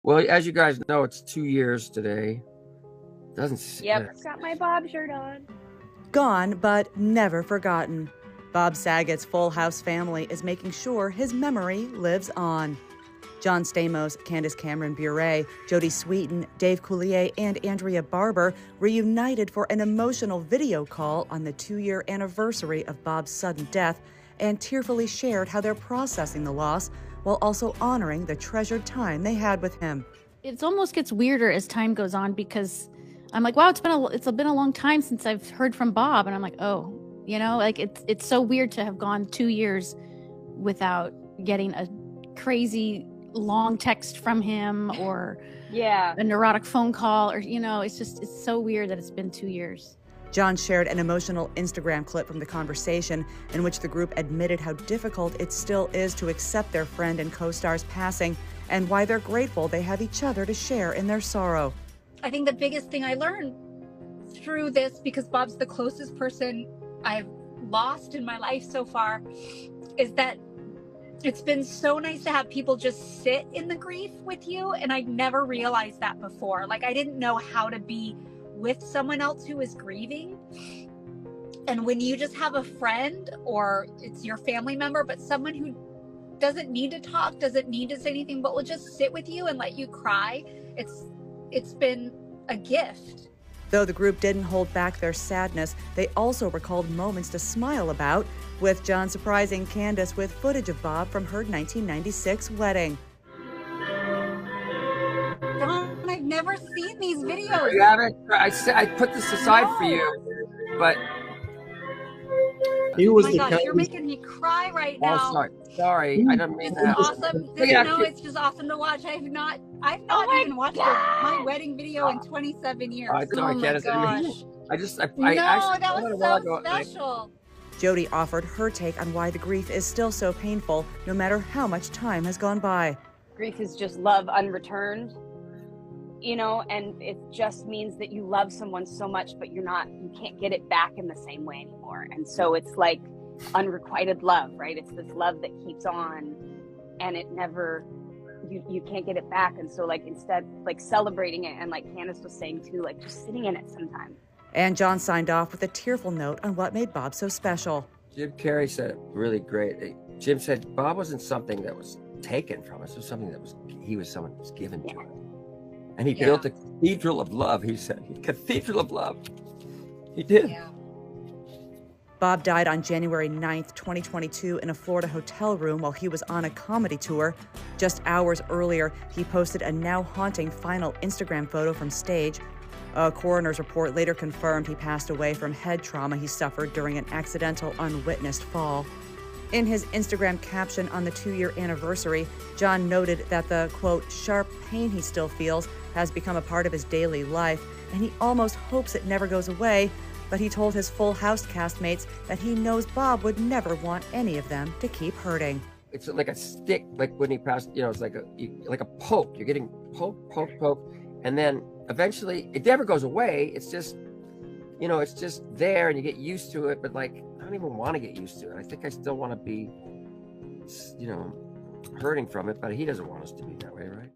Well, as you guys know, it's 2 years today. Doesn't Yep, got my Bob shirt on. Gone, but never forgotten. Bob Saget's Full House family is making sure his memory lives on. John Stamos, Candace Cameron Bure, Jodie Sweetin, Dave Coulier, and Andrea Barber reunited for an emotional video call on the 2-year anniversary of Bob's sudden death and tearfully shared how they're processing the loss while also honoring the treasured time they had with him. It almost gets weirder as time goes on because I'm like, wow, it's been a long time since I've heard from Bob, and I'm like, oh, like it's so weird to have gone 2 years without getting a crazy long text from him or a neurotic phone call, or it's so weird that it's been 2 years. John shared an emotional Instagram clip from the conversation in which the group admitted how difficult it still is to accept their friend and co-star's passing and why they're grateful they have each other to share in their sorrow. I think the biggest thing I learned through this, because Bob's the closest person I've lost in my life so far, is that it's been so nice to have people just sit in the grief with you. And I'd never realized that before. Like, I didn't know how to be with someone else who is grieving. And when you just have a friend, or it's your family member, but someone who doesn't need to talk, doesn't need to say anything, but will just sit with you and let you cry, it's been a gift. Though the group didn't hold back their sadness, they also recalled moments to smile about, with John surprising Candace with footage of Bob from her 1996 wedding. Don, I've never seen these videos. You haven't? I put this aside for you, but he was you're making me cry right now. Oh, sorry. I didn't mean that. It's awesome. It's just awesome to watch. I've not even watched my wedding video in 27 years. Oh my gosh. That was so special. Jodie offered her take on why the grief is still so painful, no matter how much time has gone by. Grief is just love unreturned, and it just means that you love someone so much, but you can't get it back in the same way anymore. And so it's like unrequited love, right? It's this love that keeps on, and it never, you can't get it back. And so instead, celebrating it, and like Candace was saying too, just sitting in it sometime. And John signed off with a tearful note on what made Bob so special. Jim Carrey said it really great. Jim said Bob wasn't something that was taken from us. It was something that he was someone that was given to us. And he built a cathedral of love, he said. Cathedral of love. He did. Yeah. Bob died on January 9th, 2022 in a Florida hotel room while he was on a comedy tour. Just hours earlier, he posted a now haunting final Instagram photo from stage. A coroner's report later confirmed he passed away from head trauma he suffered during an accidental, unwitnessed fall. In his Instagram caption on the 2-year anniversary, John noted that the, quote, sharp pain he still feels has become a part of his daily life, and he almost hopes it never goes away, but he told his Full House castmates that he knows Bob would never want any of them to keep hurting. It's like a stick, like when he passed, it's like a poke. You're getting poke, and then eventually it never goes away. It's just, it's just there, and you get used to it, but I don't even want to get used to it. I think I still want to be, hurting from it, but he doesn't want us to be that way, right?